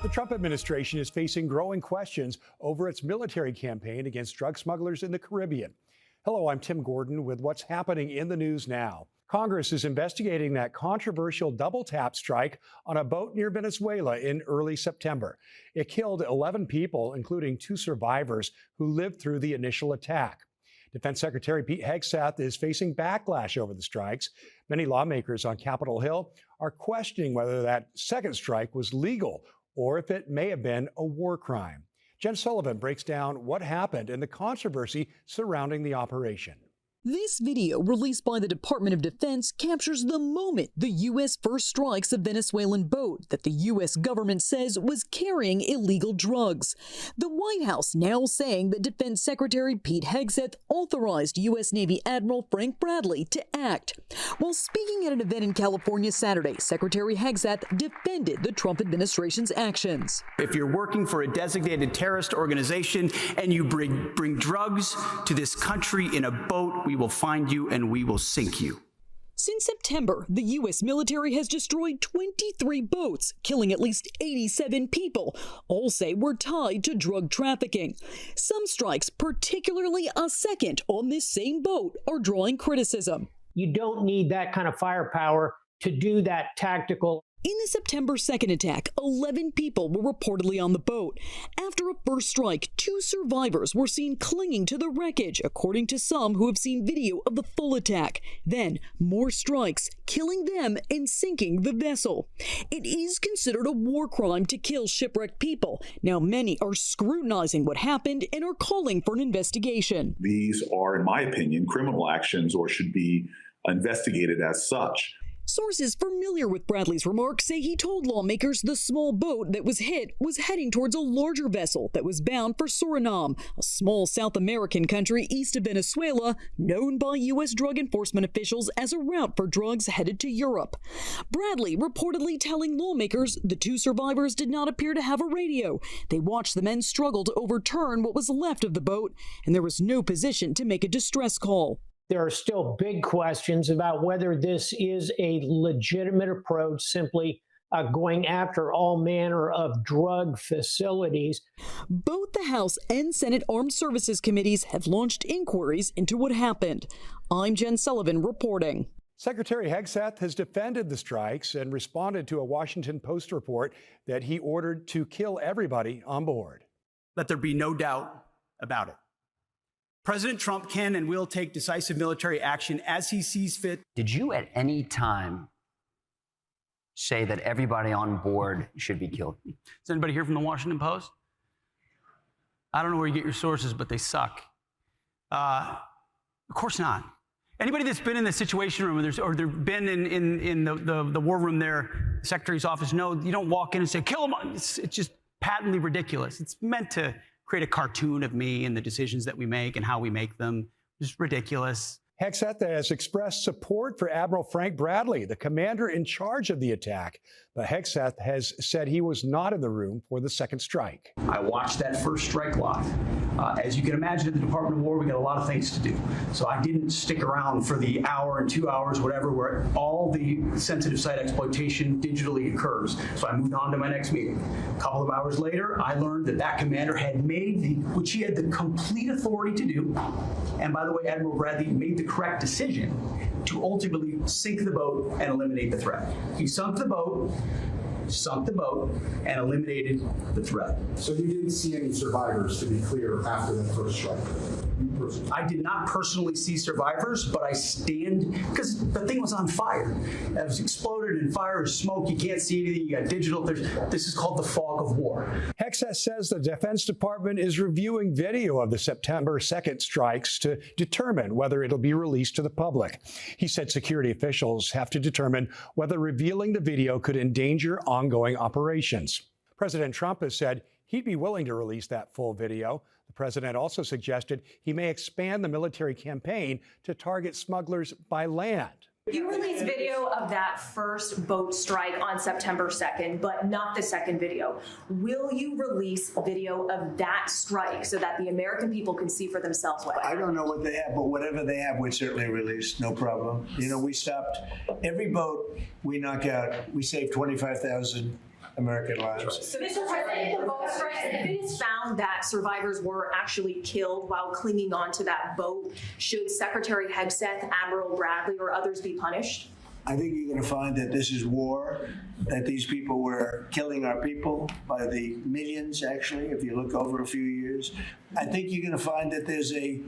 The Trump administration is facing growing questions over its military campaign against drug smugglers in the Caribbean. Hello, I'm Tim Gordon with what's happening in the news now. Congress is investigating that controversial double tap strike on a boat near Venezuela in early September. It killed 11 people, including 2 survivors who lived through the initial attack. Defense Secretary Pete Hegseth is facing backlash over the strikes. Many lawmakers on Capitol Hill are questioning whether that second strike was legal or if it may have been a war crime. Jen Sullivan breaks down what happened and the controversy surrounding the operation. This video, released by the Department of Defense, captures the moment the U.S. first strikes a Venezuelan boat that the U.S. government says was carrying illegal drugs. The White House now saying that Defense Secretary Pete Hegseth authorized U.S. Navy Admiral Frank Bradley to act. While speaking at an event in California Saturday, Secretary Hegseth defended the Trump administration's actions. If you're working for a designated terrorist organization and you bring drugs to this country in a boat, we will find you and we will sink you. Since September, the U.S. military has destroyed 23 boats, killing at least 87 people. All say were tied to drug trafficking. Some strikes, particularly a second on this same boat, are drawing criticism. You don't need that kind of firepower to do that tactical. In the September 2nd attack, 11 people were reportedly on the boat. After a first strike, 2 survivors were seen clinging to the wreckage, according to some who have seen video of the full attack. Then, more strikes, killing them and sinking the vessel. It is considered a war crime to kill shipwrecked people. Now, many are scrutinizing what happened and are calling for an investigation. These are, in my opinion, criminal actions or should be investigated as such. Sources familiar with Bradley's remarks say he told lawmakers the small boat that was hit was heading towards a larger vessel that was bound for Suriname, a small South American country east of Venezuela, known by U.S. drug enforcement officials as a route for drugs headed to Europe. Bradley reportedly telling lawmakers the 2 survivors did not appear to have a radio. They watched the men struggle to overturn what was left of the boat, and there was no position to make a distress call. There are still big questions about whether this is a legitimate approach, simply going after all manner of drug facilities. Both the House and Senate Armed Services Committees have launched inquiries into what happened. I'm Jen Sullivan reporting. Secretary Hegseth has defended the strikes and responded to a Washington Post report that he ordered to kill everybody on board. Let there be no doubt about it. President Trump can and will take decisive military action as he sees fit. Did you at any time say that everybody on board should be killed? Is anybody here from the Washington Post? I don't know where you get your sources, but they suck. Of course not. Anybody that's been in the Situation Room or they've been in the war room there, the Secretary's office, no, you don't walk in and say, kill him. It's just patently ridiculous. It's meant to create a cartoon of me and the decisions that we make and how we make them. Just ridiculous. Hegseth has expressed support for Admiral Frank Bradley, the commander in charge of the attack. But Hegseth has said he was not in the room for the second strike. I watched that first strike live. As you can imagine, at the Department of War, we got a lot of things to do. So I didn't stick around for the hour and 2 hours, whatever, where all the sensitive site exploitation digitally occurs. So I moved on to my next meeting. A couple of hours later, I learned that that commander had made which he had the complete authority to do. And by the way, Admiral Bradley made the correct decision to ultimately sink the boat and eliminate the threat. He sunk the boat, and eliminated the threat. So you didn't see any survivors, to be clear, after that first strike? I did not personally see survivors, but I stand, because the thing was on fire. It was exploded in fire, smoke, you can't see anything, you got digital. This is called the fog of war. Hegseth says the Defense Department is reviewing video of the September 2nd strikes to determine whether it'll be released to the public. He said security officials have to determine whether revealing the video could endanger ongoing operations. President Trump has said he'd be willing to release that full video. The president also suggested he may expand the military campaign to target smugglers by land. You released video of that first boat strike on September 2nd, but not the second video. Will you release video of that strike so that the American people can see for themselves what happened? I don't know what they have, but whatever they have, we'd certainly release, no problem. You know, we stopped every boat we knock out. We saved 25,000 American lives. So, Mr. President, the boat strikes, if it is found that survivors were actually killed while clinging onto that boat, should Secretary Hegseth, Admiral Bradley, or others be punished? I think you're going to find that this is war, that these people were killing our people by the millions, actually, if you look over a few years. I think you're going to find that there's a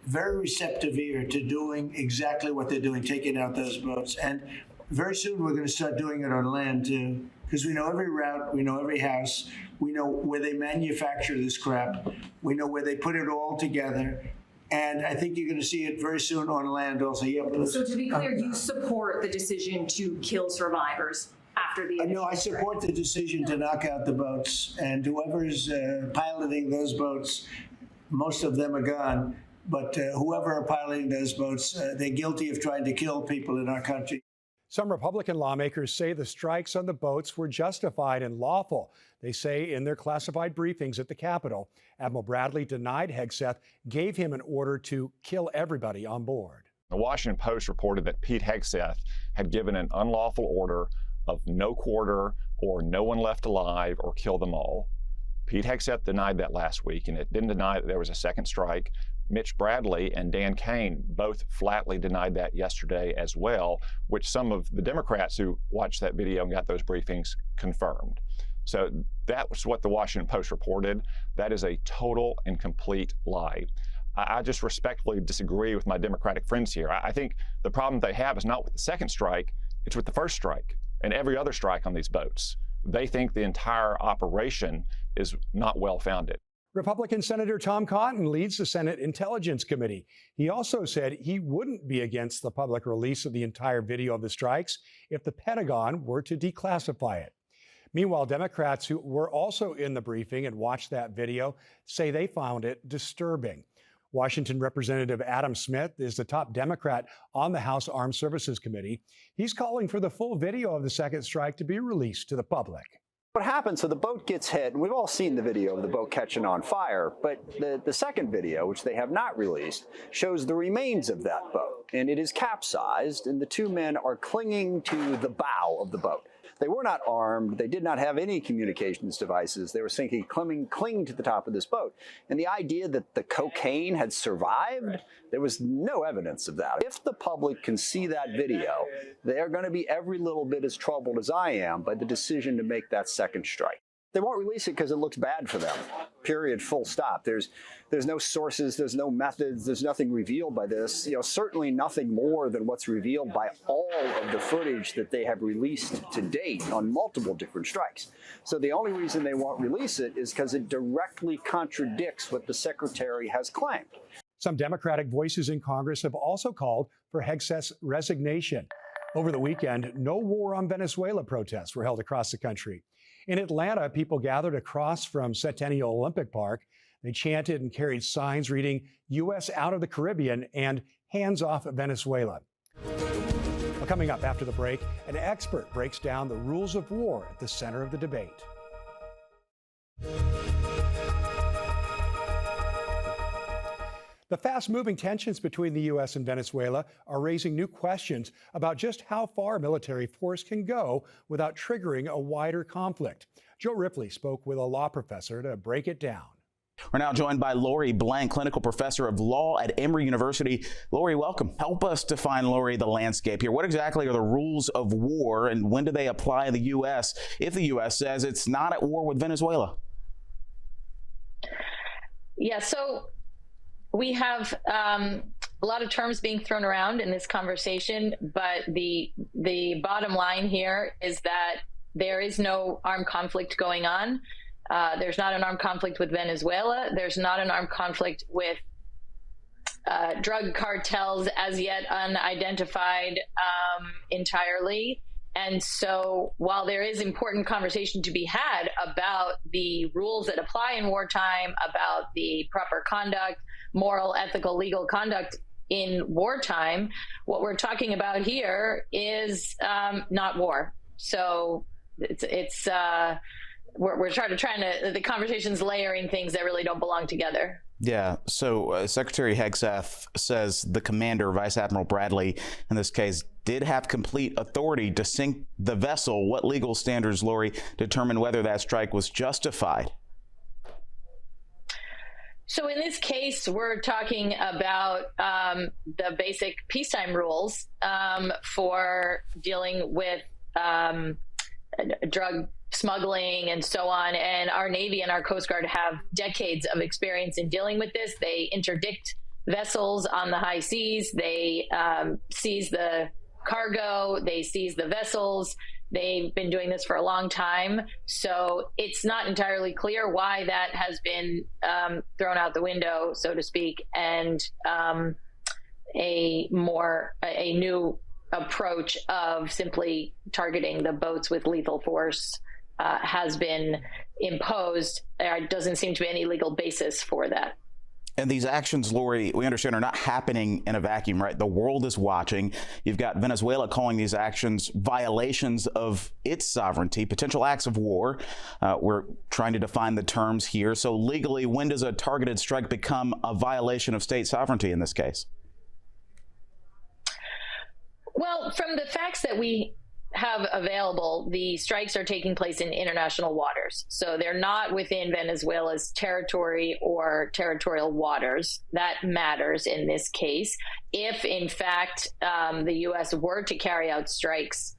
very receptive ear to doing exactly what they're doing, taking out those boats. And very soon we're going to start doing it on land, too, because we know every route, we know every house, we know where they manufacture this crap, we know where they put it all together. And I think you're going to see it very soon on land also. Yeah, so to be clear, you support the decision to kill survivors after the initial No, I support the decision to knock out the boats. And whoever's piloting those boats, most of them are gone. But whoever are piloting those boats, they're guilty of trying to kill people in our country. Some Republican lawmakers say the strikes on the boats were justified and lawful. They say in their classified briefings at the Capitol, Admiral Bradley denied Hegseth gave him an order to kill everybody on board. The Washington Post reported that Pete Hegseth had given an unlawful order of no quarter or no one left alive or kill them all. Pete Hegseth denied that last week, and it didn't deny that there was a second strike. Mitch Bradley and Dan Kane both flatly denied that yesterday as well, which some of the Democrats who watched that video and got those briefings confirmed. So that was what the Washington Post reported. That is a total and complete lie. I just respectfully disagree with my Democratic friends here. I think the problem they have is not with the second strike, it's with the first strike and every other strike on these boats. They think the entire operation is not well-founded. Republican Senator Tom Cotton leads the Senate Intelligence Committee. He also said he wouldn't be against the public release of the entire video of the strikes if the Pentagon were to declassify it. Meanwhile, Democrats who were also in the briefing and watched that video say they found it disturbing. Washington Representative Adam Smith is the top Democrat on the House Armed Services Committee. He's calling for the full video of the second strike to be released to the public. What happened, so the boat gets hit, and we've all seen the video of the boat catching on fire, but the second video, which they have not released, shows the remains of that boat, and it is capsized, and the two men are clinging to the bow of the boat. They were not armed. They did not have any communications devices. They were simply clinging to the top of this boat. And the idea that the cocaine had survived, there was no evidence of that. If the public can see that video, they are going to be every little bit as troubled as I am by the decision to make that second strike. They won't release it because it looks bad for them, period, full stop. There's no sources, there's no methods, there's nothing revealed by this. Certainly nothing more than what's revealed by all of the footage that they have released to date on multiple different strikes. So the only reason they won't release it is because it directly contradicts what the secretary has claimed. Some Democratic voices in Congress have also called for Hegseth's resignation. Over the weekend, no war on Venezuela protests were held across the country. In Atlanta, people gathered across from Centennial Olympic Park. They chanted and carried signs reading, "U.S. out of the Caribbean" and "Hands off Venezuela." Well, coming up after the break, an expert breaks down the rules of war at the center of the debate. The fast-moving tensions between the U.S. and Venezuela are raising new questions about just how far military force can go without triggering a wider conflict. Joe Ripley spoke with a law professor to break it down. We're now joined by Lori Blank, clinical professor of law at Emory University. Lori, welcome. Help us define, Lori, the landscape here. What exactly are the rules of war, and when do they apply in the U.S. if the U.S. says it's not at war with Venezuela? Yeah, so we have a lot of terms being thrown around in this conversation, but the bottom line here is that there is no armed conflict going on. There's not an armed conflict with Venezuela. There's not an armed conflict with drug cartels as yet unidentified entirely. And so while there is important conversation to be had about the rules that apply in wartime, about the proper conduct, moral, ethical, legal conduct in wartime, what we're talking about here is not war. So we're trying to the conversation's layering things that really don't belong together. Yeah. So Secretary Hegseth says the commander, Vice Admiral Bradley, in this case, did have complete authority to sink the vessel. What legal standards, Lori, determine whether that strike was justified? So in this case, we're talking about the basic peacetime rules for dealing with drug smuggling and so on. And our Navy and our Coast Guard have decades of experience in dealing with this. They interdict vessels on the high seas. They seize the cargo. They seize the vessels. They've been doing this for a long time. So it's not entirely clear why that has been thrown out the window, so to speak, and a new approach of simply targeting the boats with lethal force has been imposed. There doesn't seem to be any legal basis for that. And these actions, Lori, we understand are not happening in a vacuum, right? The world is watching. You've got Venezuela calling these actions violations of its sovereignty, potential acts of war. We're trying to define the terms here. So legally, when does a targeted strike become a violation of state sovereignty in this case? Well, from the facts that we have available, the strikes are taking place in international waters. So they're not within Venezuela's territory or territorial waters. That matters in this case. If, in fact, the U.S. were to carry out strikes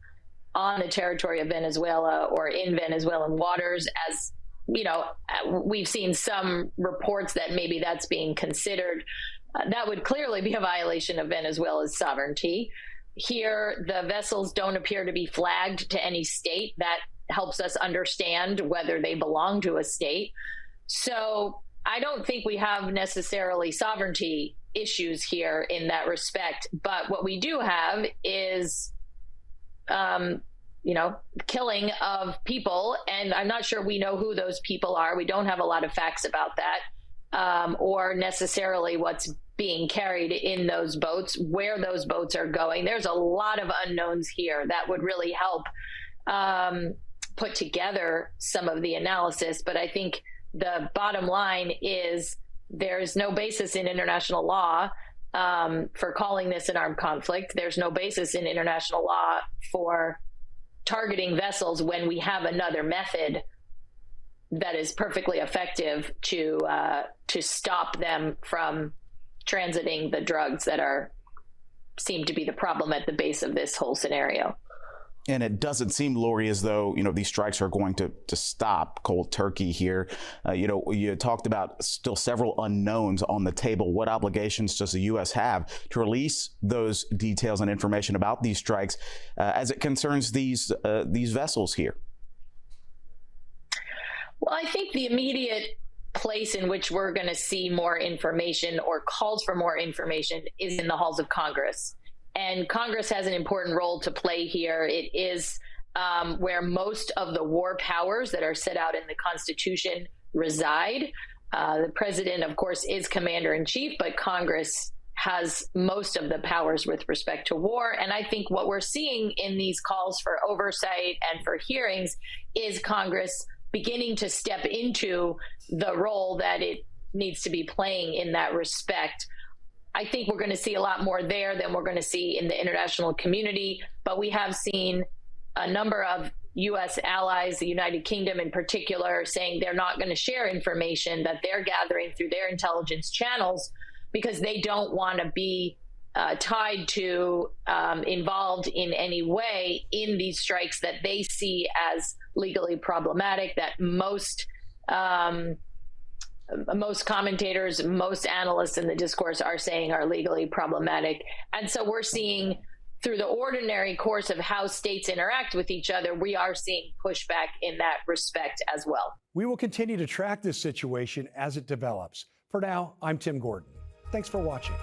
on the territory of Venezuela or in Venezuelan waters, as you know, we've seen some reports that maybe that's being considered, that would clearly be a violation of Venezuela's sovereignty. Here, the vessels don't appear to be flagged to any state. That helps us understand whether they belong to a state. So I don't think we have necessarily sovereignty issues here in that respect. But what we do have is, killing of people. And I'm not sure we know who those people are. We don't have a lot of facts about that, or necessarily what's being carried in those boats, where those boats are going. There's a lot of unknowns here that would really help put together some of the analysis. But I think the bottom line is there's no basis in international law for calling this an armed conflict. There's no basis in international law for targeting vessels when we have another method that is perfectly effective to stop them from transiting the drugs that seem to be the problem at the base of this whole scenario. And it doesn't seem, Lori, as though, these strikes are going to stop cold turkey here. You talked about still several unknowns on the table. What obligations does the U.S. have to release those details and information about these strikes as it concerns these vessels here? Well, I think the immediate place in which we're going to see more information or calls for more information is in the halls of Congress. And Congress has an important role to play here. It is where most of the war powers that are set out in the Constitution reside. The president, of course, is commander in chief, but Congress has most of the powers with respect to war. And I think what we're seeing in these calls for oversight and for hearings is Congress beginning to step into the role that it needs to be playing in that respect. I think we're going to see a lot more there than we're going to see in the international community, but we have seen a number of U.S. allies, the United Kingdom in particular, saying they're not going to share information that they're gathering through their intelligence channels because they don't want to be tied to, involved in any way in these strikes that they see as legally problematic, that most commentators, most analysts in the discourse are saying are legally problematic. And so we're seeing through the ordinary course of how states interact with each other, we are seeing pushback in that respect as well. We will continue to track this situation as it develops. For now, I'm Tim Gordon. Thanks for watching.